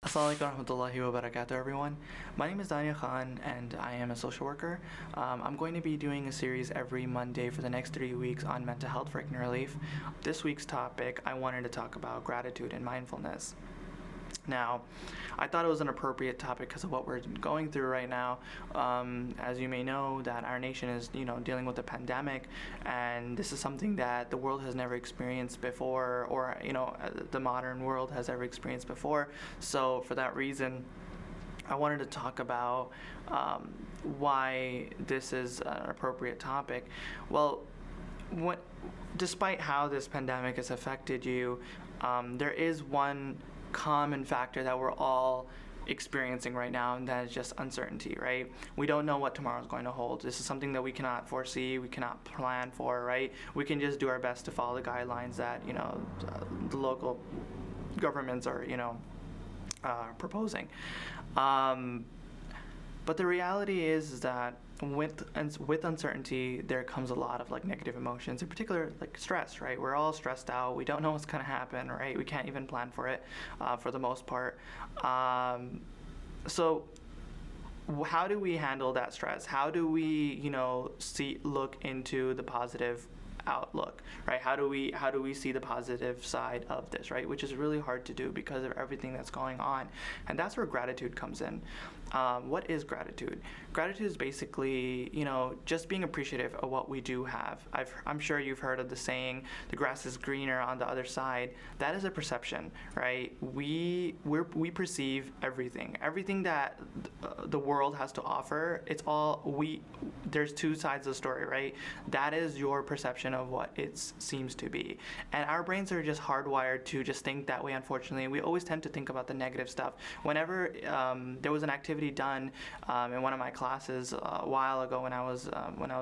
Assalamualaikum warahmatullahi wabarakatuh, everyone. My name is Danyal Khan, and I am a social worker. I'm going to be doing a series every Monday for the next 3 weeks on mental health for ICNA Relief. This week's topic, I wanted to talk about gratitude and mindfulness. Now, I thought it was an appropriate topic because of what we're going through right now. As you may know, that our nation is, dealing with a pandemic, and this is something that the world has never experienced before, or the modern world has ever experienced before. So, for that reason, I wanted to talk about why this is an appropriate topic. Well, despite how this pandemic has affected you, there is one common factor that we're all experiencing right now, and that is just uncertainty, right? We don't know what tomorrow is going to hold. This is something that we cannot foresee, we cannot plan for, right? We can just do our best to follow the guidelines that, the local governments are, proposing. But the reality is that with uncertainty, there comes a lot of negative emotions, in particular stress, right? We're all stressed out. We don't know what's going to happen, right? We can't even plan for it for the most part. So how do we handle that stress? How do we, look into the positive outlook, right? How do we see the positive side of this, right? Which is really hard to do because of everything that's going on, and that's where gratitude comes in. What is gratitude? Gratitude is basically, just being appreciative of what we do have. I'm sure you've heard of the saying, "The grass is greener on the other side." That is a perception, right? We perceive everything that the world has to offer. It's all there's two sides of the story, right? That is your perception of what it seems to be, and our brains are just hardwired to just think that way. Unfortunately, we always tend to think about the negative stuff. Whenever there was an activity done in one of my classes a while ago when I was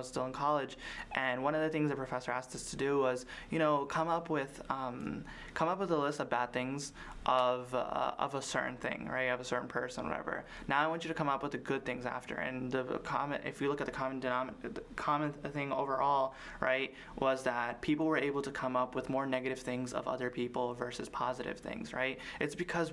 still in college, and one of the things the professor asked us to do was, come up with a list of bad things of a certain thing, right? Of a certain person, whatever. Now I want you to come up with the good things after. And if you look at the common thing overall, right, was that people were able to come up with more negative things of other people versus positive things, right? It's because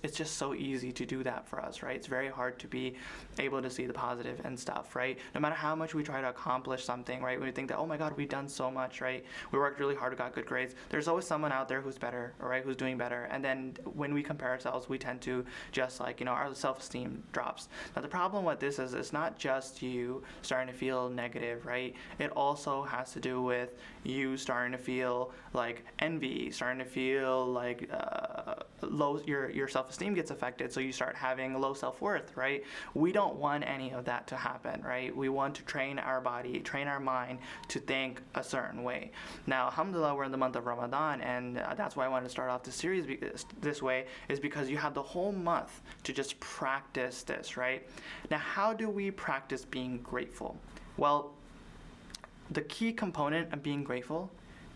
it's just so easy to do that for us, right? It's very hard to be able to see the positive and stuff, right? No matter how much we try to accomplish something, right? When we think that, oh my God, we've done so much, right? We worked really hard, we got good grades. There's always someone out there who's better, right? Who's doing better. And then when we compare ourselves, we tend to just our self-esteem drops. Now the problem with this is it's not just you starting to feel negative, right? It also has to do with you starting to feel envy, starting to feel low, your self-esteem gets affected, so you start having low self-worth, right? We don't want any of that to happen, right? We want to train our body, train our mind to think a certain way. Now, alhamdulillah, we're in the month of Ramadan, and that's why I wanted to start off this series this way, is because you have the whole month to just practice this, right? Now, how do we practice being grateful? Well, the key component of being grateful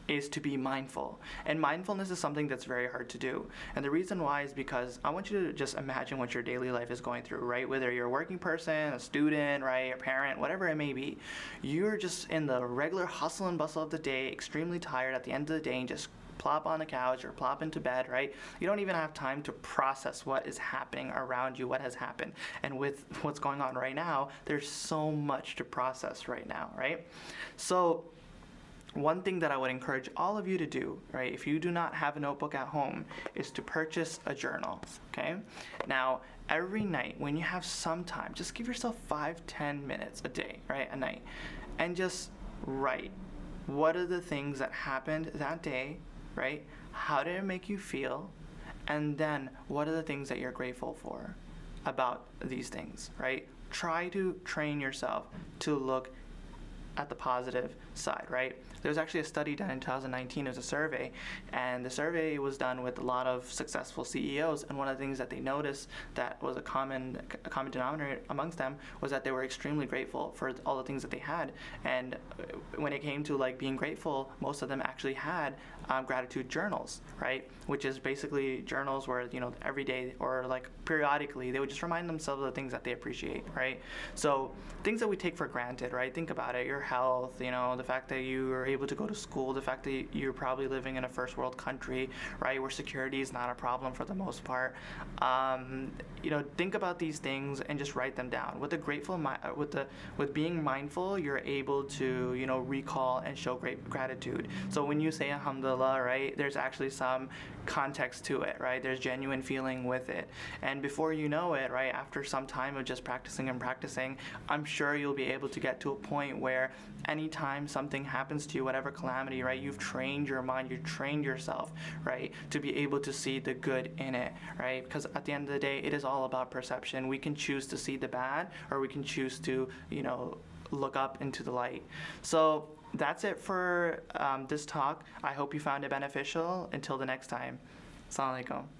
is to be mindful. And mindfulness is something that's very hard to do. And the reason why is because I want you to just imagine what your daily life is going through, right? Whether you're a working person, a student, right, a parent, whatever it may be, you're just in the regular hustle and bustle of the day, extremely tired at the end of the day, and just plop on the couch or plop into bed, right? You don't even have time to process what is happening around you, what has happened. And with what's going on right now, there's so much to process right now, right? So one thing that I would encourage all of you to do, right, if you do not have a notebook at home, is to purchase a journal, okay? Now, every night when you have some time, just give yourself 5-10 minutes a day, right, a night, and just write what are the things that happened that day, right? How did it make you feel? And then what are the things that you're grateful for about these things, right? Try to train yourself to look at the positive side, right? There was actually a study done in 2019. It was a survey, and the survey was done with a lot of successful CEOs, and one of the things that they noticed that was a common denominator amongst them was that they were extremely grateful for all the things that they had. And when it came to being grateful, most of them actually had gratitude journals, right? Which is basically journals where every day or periodically they would just remind themselves of the things that they appreciate, right? So things that we take for granted, right? Think about it. your health, you know, the fact that you are able to go to school, the fact that you're probably living in a first world country, right, where security is not a problem for the most part. You know, think about these things and just write them down. With being mindful, you're able to, you know, recall and show great gratitude. So when you say alhamdulillah, right, there's actually some context to it, right? There's genuine feeling with it. And before you know it, right, after some time of just practicing and practicing, I'm sure you'll be able to get to a point where anytime something happens to you, whatever calamity, right, you've trained your mind, you've trained yourself, right, to be able to see the good in it, right? Because at the end of the day, it is all about perception. We can choose to see the bad, or we can choose to, you know, look up into the light. So that's it for this talk. I hope you found it beneficial. Until the next time. Assalamu alaikum.